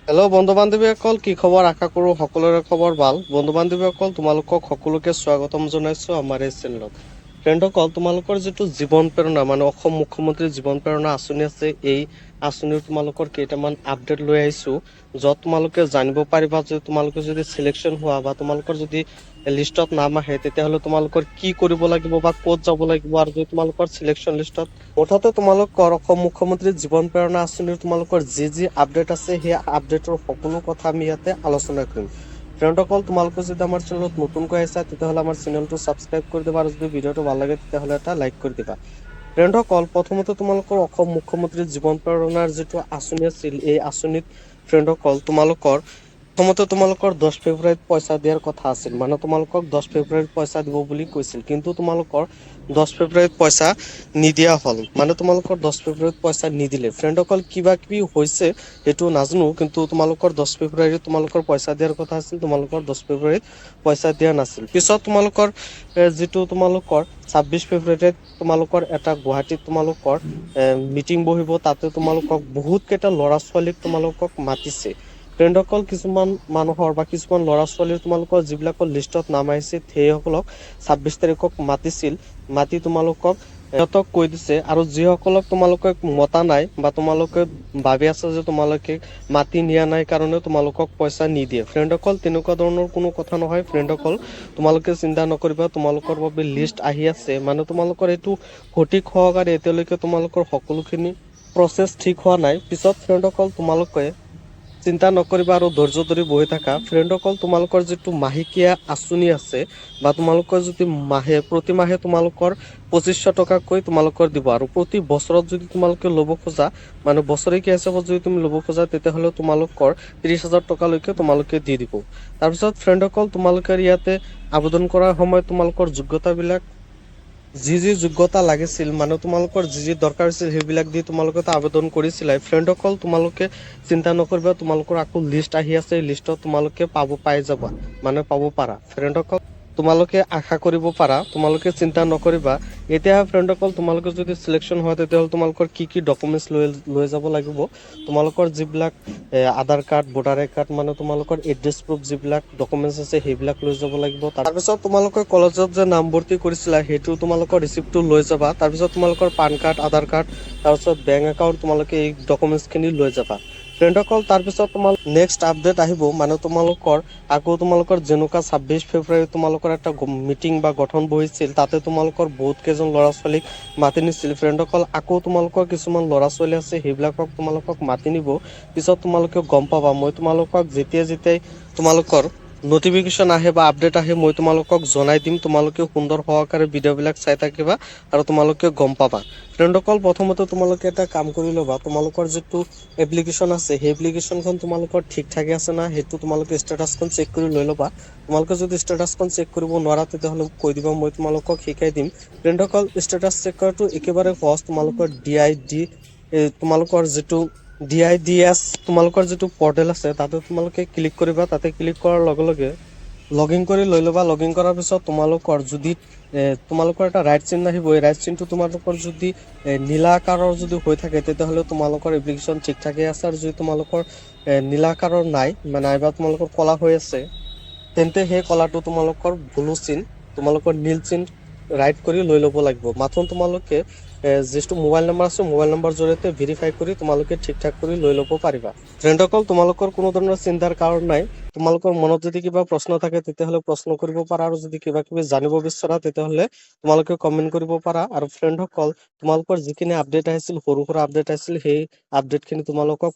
Hello' বন্ধু বান্ধৱীসকল, কি খবৰ? আশা কৰো সকলোৰে খবৰ ভাল। বন্ধু বান্ধৱীসকল, তোমালোকক সকলোকে স্বাগতম জনাইছো আমাৰ এই চেনেলত। ফ্ৰেণ্ডসকল, তোমালোকৰ যিটো জীৱন প্ৰেৰণা মানে অসম মুখ্যমন্ত্ৰীৰ জীৱন প্ৰেৰণা আঁচনি আছে, এই আঁচনিৰ তোমালোকৰ কেইটামান আপডেট লৈ আহিছো, য'ত তোমালোকে জানিব পাৰিবা যে তোমালোকে যদি চিলেকশ্যন হোৱা বা তোমালোকৰ যদি লিষ্টত নাম আহে, তেতিয়াহ'লে তোমালোকৰ কি কৰিব লাগিব বা ক'ত যাব লাগিব, আৰু যদি তোমালোকৰ চিলেকশ্যন লিষ্টত মুঠতে তোমালোকৰ অসম মুখ্যমন্ত্ৰীৰ জীৱন প্ৰেৰণা আঁচনিৰ তোমালোকৰ যি আপডেট আছে, সেই আপডেটৰ সকলো কথা আমি ইয়াতে আলোচনা কৰিম। ফ্ৰেণ্ডসকল, তোমালোকে যদি আমাৰ চেনেলত নতুনকৈ আহিছা, তেতিয়াহ'লে আমাৰ চেনেলটো ছাবস্ক্ৰাইব কৰি দিবা, আৰু যদি ভিডিঅ'টো ভাল লাগে তেতিয়াহ'লে এটা লাইক কৰি দিবা। ফ্ৰেণ্ডসকল, প্ৰথমতে তোমালোকৰ অসম মুখ্যমন্ত্ৰীৰ জীৱন প্ৰেৰণাৰ যিটো আঁচনি আছিল, এই আঁচনিত ফ্ৰেণ্ডসকল প্ৰথমতে তোমালোকৰ 10 ফেব্ৰুৱাৰীত পইচা দিয়াৰ কথা আছিল, মানে তোমালোকক 10 ফেব্ৰুৱাৰীত পইচা দিব বুলি কৈছিল, কিন্তু তোমালোকৰ 10 ফেব্ৰুৱাৰীত পইচা নিদিয়া হ'ল, মানে তোমালোকৰ 10 ফেব্ৰুৱাৰীত পইচা নিদিলে। ফ্ৰেণ্ডসকল, কিবা কিবি হৈছে সেইটো নাজানো, কিন্তু তোমালোকৰ 10 ফেব্ৰুৱাৰীত তোমালোকৰ পইচা দিয়াৰ কথা আছিল, তোমালোকৰ 10 ফেব্ৰুৱাৰীত পইচা দিয়া নাছিল। পিছত তোমালোকৰ যিটো তোমালোকৰ 26 ফেব্ৰুৱাৰীত তোমালোকৰ এটা গুৱাহাটীত তোমালোকৰ মিটিং বহিব, তাতে তোমালোকক বহুত কেইটা ল'ৰা ছোৱালীক তোমালোকক মাতিছে। ফ্ৰেণ্ডসকল, কিছুমান মানুহৰ বা কিছুমান ল'ৰা ছোৱালীৰ তোমালোকৰ যিবিলাকৰ লিষ্টত নাম আহিছে, সেইসকলক 26 তাৰিখক মাতিছিল, মাতি তোমালোকক সিহঁতক কৈ দিছে, আৰু যিসকলক তোমালোকে মতা নাই বা তোমালোকে ভাবি আছা যে তোমালোকে মাতি নিয়া নাই কাৰণে তোমালোকক পইচা নিদিয়ে, ফ্ৰেণ্ডসকল তেনেকুৱা ধৰণৰ কোনো কথা নহয়। ফ্ৰেণ্ডসকল, তোমালোকে চিন্তা নকৰিবা, তোমালোকৰ বাবে লিষ্ট আহি আছে, মানে তোমালোকৰ এইটো সঠিক সহকাৰে এতিয়ালৈকে তোমালোকৰ সকলোখিনি প্ৰচেছ ঠিক হোৱা নাই। পিছত ফ্ৰেণ্ডসকল, তোমালোকে চিন্তা নকৰিবা আৰু ধৈৰ্য ধৰি বহি থাকা। ফ্ৰেণ্ডসকল, তোমালোকৰ যিটো মাহেকীয়া আঁচনি আছে বা তোমালোকৰ যদি প্ৰতি মাহে তোমালোকৰ 2500 টকাকৈ তোমালোকৰ দিব, আৰু প্ৰতি বছৰত যদি তোমালোকে ল'ব খোজা, মানে বছৰেকীয়া হিচাপত যদি তুমি ল'ব খোজা, তেতিয়াহ'লে তোমালোকৰ 30,000 টকালৈকে তোমালোকে দি দিব। তাৰপিছত ফ্ৰেণ্ডসকল, তোমালোকে ইয়াতে আবেদন কৰাৰ সময়ত তোমালোকৰ যোগ্যতাবিলাক যি যোগ্যতা লাগিছিল, মানে তোমালোকৰ যি দৰকাৰ হৈছিল, সেইবিলাক দি তোমালোকে আবেদন কৰিছিলা। ফ্ৰেণ্ডসকল, তোমালোকে চিন্তা নকৰিবা, তোমালোকৰ আকৌ লিষ্ট আহি আছে, লিষ্টত তোমালোকে পাই যাবা, মানে পাব পাৰা। ফ্ৰেণ্ডসকল, তোমালোকে আশা কৰিব পাৰা, তোমালোকে চিন্তা নকৰিবা। এতিয়া ফ্ৰেণ্ডসকল, তোমালোকে যদি চিলেকশ্যন হয়, তেতিয়াহ'লে তোমালোকৰ কি কি ডকুমেণ্টছ লৈ যাব লাগিব, তোমালোকৰ যিবিলাক আধাৰ কাৰ্ড, ভোটাৰ কাৰ্ড, মানে তোমালোকৰ এড্ৰেছ প্ৰুফ যিবিলাক ডকুমেণ্টছ আছে, সেইবিলাক লৈ যাব লাগিব। তাৰপিছত তোমালোকে কলেজত যে নামভৰ্তি কৰিছিলা, সেইটো তোমালোকৰ ৰিচিপ্টটো লৈ যাবা। তাৰপিছত তোমালোকৰ পান কাৰ্ড, আধাৰ কাৰ্ড, তাৰপিছত বেংক একাউণ্ট, তোমালোকে এই ডকুমেণ্টছখিনি লৈ যাবা। ফ্ৰেণ্ডসকল, তাৰপিছত তোমাৰ নেক্সট আপডেট আহিব, মানে তোমালোকৰ যেনেকুৱা 26 ফেব্ৰুৱাৰী তোমালোকৰ এটা মিটিং বা গঠন বহিছিল, তাতে তোমালোকৰ বহুত কেইজন ল'ৰা ছোৱালীক মাতি নিছিল। ফ্ৰেণ্ডসকল, আকৌ তোমালোকৰ কিছুমান ল'ৰা ছোৱালী আছে, সেইবিলাকক তোমালোকক মাতি নিব। পিছত তোমালোকে গম পাবা, মই তোমালোকক যেতিয়াই তোমালোকৰ নটিফিকেশ্যন আহে বা আপডেট আহে, মই তোমালোকক জনাই দিম। তোমালোকে সুন্দৰ সহকাৰে ভিডিঅ'বিলাক চাই থাকিবা, আৰু তোমালোকে গম পাবা। ফ্ৰেণ্ডসকল, প্ৰথমতে তোমালোকে এটা কাম কৰি ল'বা, তোমালোকৰ যিটো এপ্লিকেশ্যন আছে, সেই এপ্লিকেশ্যনখন তোমালোকৰ ঠিক ঠাকে আছে না, সেইটো তোমালোকে ষ্টেটাছখন চেক কৰি লৈ ল'বা। তোমালোকে যদি ষ্টেটাছখন চেক কৰিব নোৱাৰা, তেতিয়াহ'লে কৈ দিবা, মই তোমালোকক শিকাই দিম। ফ্ৰেণ্ডসকল, ষ্টেটাছ চেক কৰাটো একেবাৰে সহজ। তোমালোকৰ তোমালোকৰ যিটো পৰ্টেল আছে, তাতে তোমালোকে ক্লিক কৰিবা। তাতে ক্লিক কৰাৰ লগে লগে লগ ইন কৰি লৈ ল'বা। লগ ইন কৰাৰ পিছত তোমালোকৰ যদি তোমালোকৰ এটা ৰাইট চিন আহিব, এই ৰাইট চিনটো তোমালোকৰ যদি নীলা আকাৰৰ যদি হৈ থাকে, তেতিয়াহ'লে তোমালোকৰ এপ্লিকেশ্যন ঠিক ঠাকে আছে, আৰু যদি তোমালোকৰ নীলা আকাৰৰ নাই, মানে নাইবা তোমালোকৰ কলা হৈ আছে, তেন্তে সেই কলাটো তোমালোকৰ ব্লু চিন, তোমালোকৰ নীল চিন ৰাইট কৰি লৈ ল'ব লাগিব। মাথোন তোমালোকে যিটো মোবাইল নম্বৰ আছে, মোবাইল নম্বৰ জৰিয়তে ভেৰিফাই কৰি তোমালোকে ঠিক ঠাক কৰি লৈ ল'ব পাৰিবা। ফ্ৰেণ্ডসকল, তোমালোকৰ কোনো ধৰণৰ চিন্তাৰ কাৰণ নাই। তোমালোকৰ মনত যদি কিবা প্ৰশ্ন থাকে, তেতিয়াহ'লে প্ৰশ্ন কৰিব পাৰা, আৰু যদি কিবা কিবি জানিব বিচৰা, তেতিয়াহ'লে তোমালোকে কমেন্ট কৰিব পাৰা। আৰু ফ্ৰেণ্ডসকল, তোমালোকৰ যিখিনি আপডেট আহিছিল, সৰু সুৰা আপডেট আহিছিল, সেই আপডেটখিনি তোমালোকক